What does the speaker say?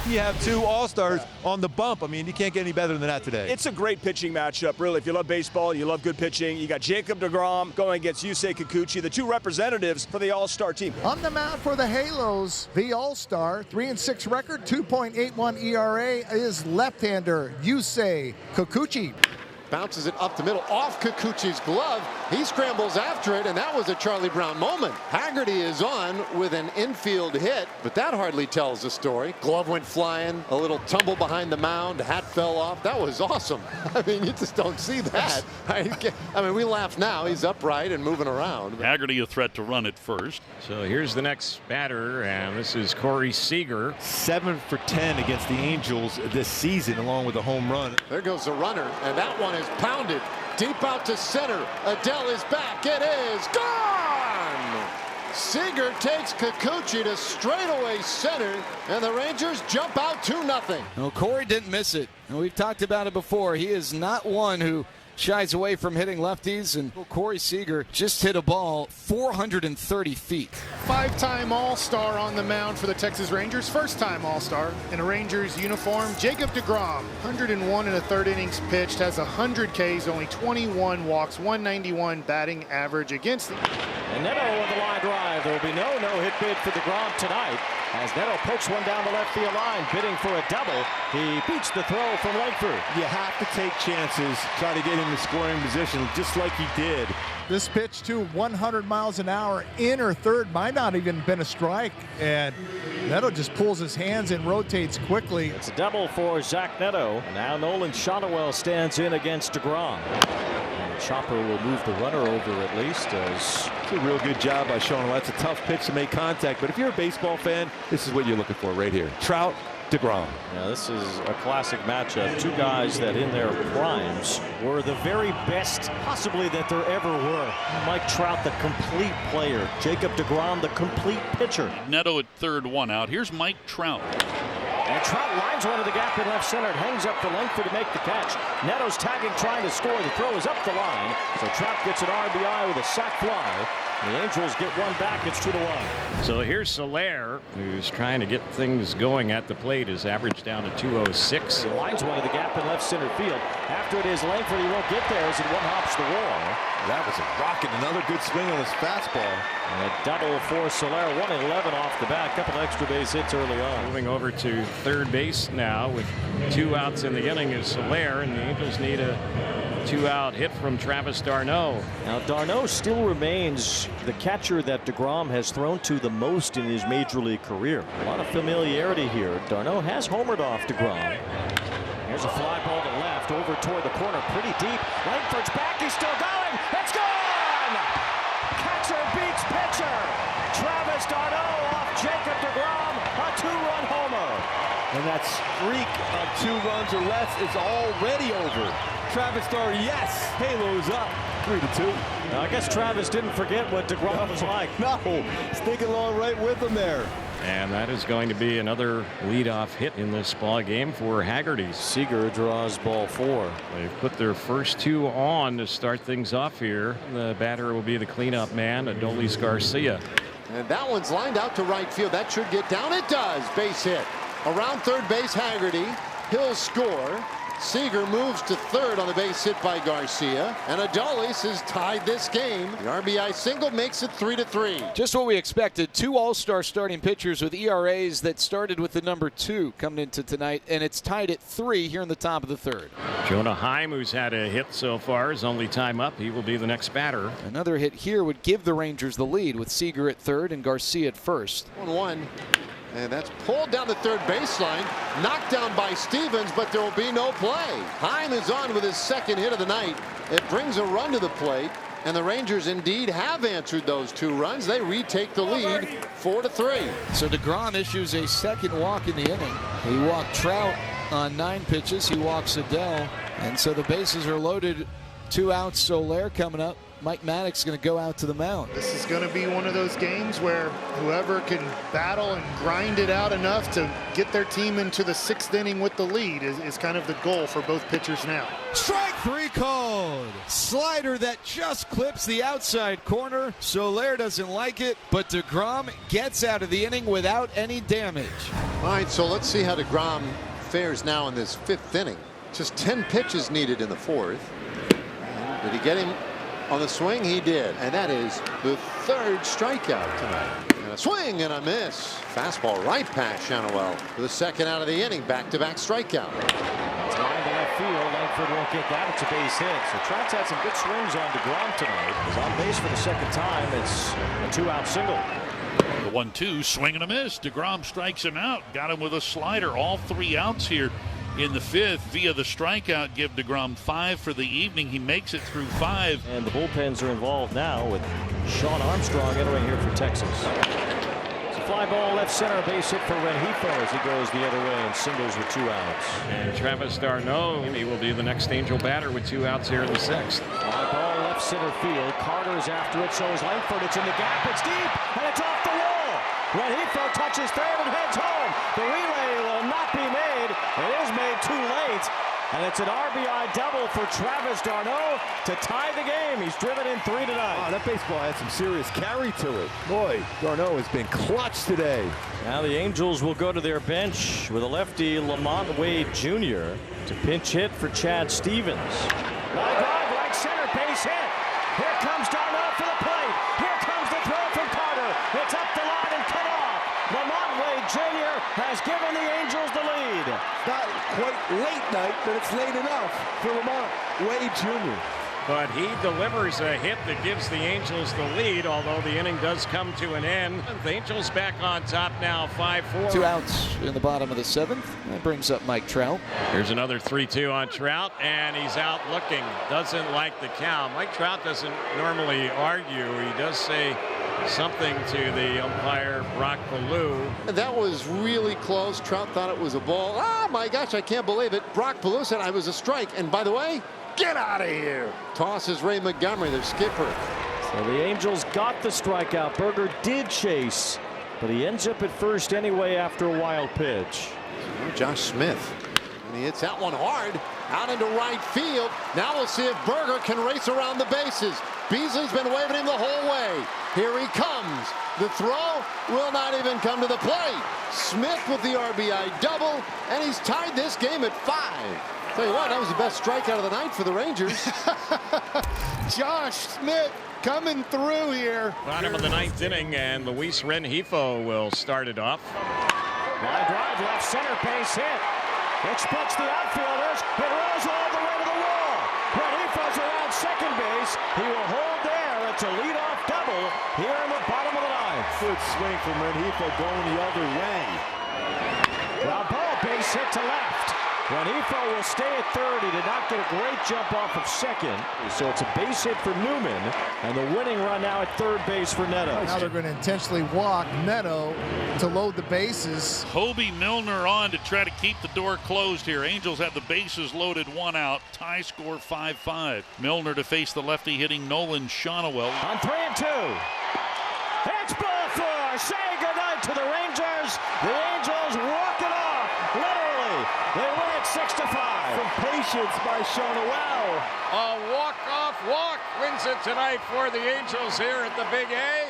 You have two all-stars on the bump. I mean, you can't get any better than that today. It's a great pitching matchup, really. If you love baseball, you love good pitching. You got Jacob deGrom going against Yusei Kikuchi, the two representatives for the all-star team. On the mound for the Halos, the all-star, 3-6 record, 2.81 ERA, is left-hander Yusei Kikuchi. Bounces it up the middle, off Kikuchi's glove. He scrambles after it, and that was a Charlie Brown moment. Haggerty is on with an infield hit, but that hardly tells the story. Glove went flying, a little tumble behind the mound, hat fell off. That was awesome. I mean, you just don't see that. I mean, we laugh now. He's upright and moving around. Haggerty a threat to run it first. So here's the next batter, and this is Corey Seager. 7 for 10 against the Angels this season, along with a home run. There goes the runner, and that one is pounded deep out to center. Adele is back. It is gone. Seager takes Kikuchi to straightaway center, and the Rangers jump out 2-0. Well, Corey didn't miss it. And we've talked about it before. He is not one who shies away from hitting lefties, and Corey Seager just hit a ball 430 feet. Five-time All-Star on the mound for the Texas Rangers. First-time All-Star in a Rangers uniform. Jacob deGrom, 101 in the third innings pitched, has 100 Ks, only 21 walks, 191 batting average against the... And Neto with the line drive. There will be no no-hit bid for deGrom tonight, as Neto pokes one down the left field line, bidding for a double. He beats the throw from Langford. You have to take chances, try to get in the scoring position, just like he did. This pitch to 100 miles an hour, in or third, might not even been a strike, and Neto just pulls his hands and rotates quickly. It's a double for Zach Neto. Now Nolan Shotwell stands in against deGrom. And Chopper will move the runner over at least. It's a real good job by Shotwell. That's a tough pitch to make contact, but if you're a baseball fan, this is what you're looking for right here. Trout, deGrom. Now this is a classic matchup. Two guys that in their primes were the very best possibly that there ever were. Mike Trout, the complete player. Jacob deGrom, the complete pitcher. Neto at third, one out. Here's Mike Trout. And Trout lines one to the gap in left center. It hangs up for Langford to make the catch. Neto's tagging, trying to score. The throw is up the line. So Trout gets an RBI with a sac fly. The Angels get one back. It's 2-1. So here's Soler, who's trying to get things going at the plate. His average down to 206. He lines one to the gap in left center field. After it is Langford, he won't get there as it one-hops the wall. That was a rocket. Another good swing on his fastball. And a double for Soler. 111 off the bat. Couple extra base hits early on. Moving over to third base now with 2 outs in the inning is Soler, and the Angels need a 2-out hit from Travis d'Arnaud. Now d'Arnaud still remains the catcher that deGrom has thrown to the most in his major league career. A lot of familiarity here. d'Arnaud has homered off deGrom. Here's a fly ball to left, over toward the corner, pretty deep. Langford's back, he's still going. It's gone! Catcher beats pitcher. Travis d'Arnaud off Jacob deGrom, a 2-run homer. And that streak of 2 runs or less is already over. Travis d'Arnaud, yes, Halos up 3-2. Now, I guess Travis didn't forget what deGrom was like. No, sticking along right with him there. And that is going to be another leadoff hit in this ball game for Haggerty. Seager draws ball 4. They've put their first 2 on to start things off here. The batter will be the cleanup man, Adolis Garcia. And that one's lined out to right field. That should get down. It does. Base hit. Around third base, Haggerty. He'll score. Seager moves to third on the base hit by Garcia, and Adolis has tied this game. The RBI single makes it 3-3. Just what we expected. 2 all-star starting pitchers with ERAs that started with the number 2 coming into tonight, and it's tied at 3 here in the top of the third. Jonah Heim, who's had a hit so far, his only time up. He will be the next batter. Another hit here would give the Rangers the lead with Seager at third and Garcia at first. 1-1. And that's pulled down the third baseline, knocked down by Stevens, but there will be no play. Heim is on with his second hit of the night. It brings a run to the plate, and the Rangers indeed have answered those 2 runs. They retake the lead 4-3. So deGrom issues a second walk in the inning. He walked Trout on 9 pitches. He walks Adele, and so the bases are loaded. 2 outs. Soler coming up. Mike Maddox going to go out to the mound. This is going to be one of those games where whoever can battle and grind it out enough to get their team into the 6th inning with the lead is kind of the goal for both pitchers now. Strike 3 called. Slider that just clips the outside corner. Soler doesn't like it, but DeGrom gets out of the inning without any damage. All right, so let's see how DeGrom fares now in this 5th inning. Just 10 pitches needed in the 4th. And did he get him on the swing? He did. And that is the 3rd strikeout tonight. And a swing and a miss. Fastball right past Shanoel for the 2nd out of the inning. Back-to-back strikeout. It's line to left field. Langford won't get that. It's a base hit. So Trout's had some good swings on DeGrom tonight. He's on base for the 2nd time. It's a 2-out single. The 1-2, swing and a miss. DeGrom strikes him out. Got him with a slider. All 3 outs here in the 5th via the strikeout. Give DeGrom 5 for the evening. He makes it through 5. And the bullpens are involved now with Sean Armstrong entering here for Texas. It's a fly ball left center, base hit for Rengifo as he goes the other way and singles with 2 outs. And Travis d'Arnaud, he will be the next Angel batter with 2 outs here in the 6th. Fly ball left center field. Carter is after it, so is Langford. It's in the gap, it's deep, and it's off the wall. Rengifo touches 3rd and heads home. The relay will not be made. It is made too late. And it's an RBI double for Travis d'Arnaud to tie the game. He's driven in 3 tonight. Oh, that baseball has some serious carry to it. Boy, d'Arnaud has been clutch today. Now the Angels will go to their bench with a lefty, Lamont Wade Jr. to pinch hit for Chad Stevens. Line drive, right center, base hit. Here comes d'Arnaud for the plate. Here comes the throw from Carter. It's up the line and cut off. Lamont Wade Jr. has given the Angels the lead. Not quite late night, but it's late enough for Lamont Wade Jr. But he delivers a hit that gives the Angels the lead, although the inning does come to an end. The Angels back on top now, 5-4. 2 outs in the bottom of the 7th. That brings up Mike Trout. Here's another 3-2 on Trout, and he's out looking. Doesn't like the count. Mike Trout doesn't normally argue. He does say something to the umpire, Brock Ballou. That was really close. Trout thought it was a ball. Oh my gosh, I can't believe it. Brock Ballou said I was a strike. And by the way, get out of here. Tosses Ray Montgomery, their skipper. So the Angels got the strikeout. Berger did chase, but he ends up at first anyway after a wild pitch. Josh Smith. And he hits that one hard out into right field. Now we'll see if Berger can race around the bases. Beasley's been waving him the whole way. Here he comes. The throw will not even come to the plate. Smith with the RBI double, and he's tied this game at 5. Tell you what, that was the best strikeout of the night for the Rangers. Josh Smith coming through here. Bottom of the 9th inning, and Luis Rengifo will start it off. Line drive, left center, base hit. It splits the outfielders. It rolls all the way to the wall. Rengifo's around second base. He will hold there. It's a leadoff double here in the bottom of the 9th. Good swing from Rengifo going the other way. Ground ball, base hit to left. Rengifo will stay at 3rd. He did not get a great jump off of 2nd. So it's a base hit for Newman. And the winning run now at 3rd base for Neto. Now they're going to intentionally walk Neto to load the bases. Hobie Milner on to try to keep the door closed here. Angels have the bases loaded, 1 out. Tie score 5-5. Milner to face the lefty hitting Nolan Shanoel. On 3-2. It's ball 4. Say goodnight to the Rangers. The Angels walk it off. Literally. They win it 6-5. Some patience by Shanoel. A walk-off walk wins it tonight for the Angels here at the Big A.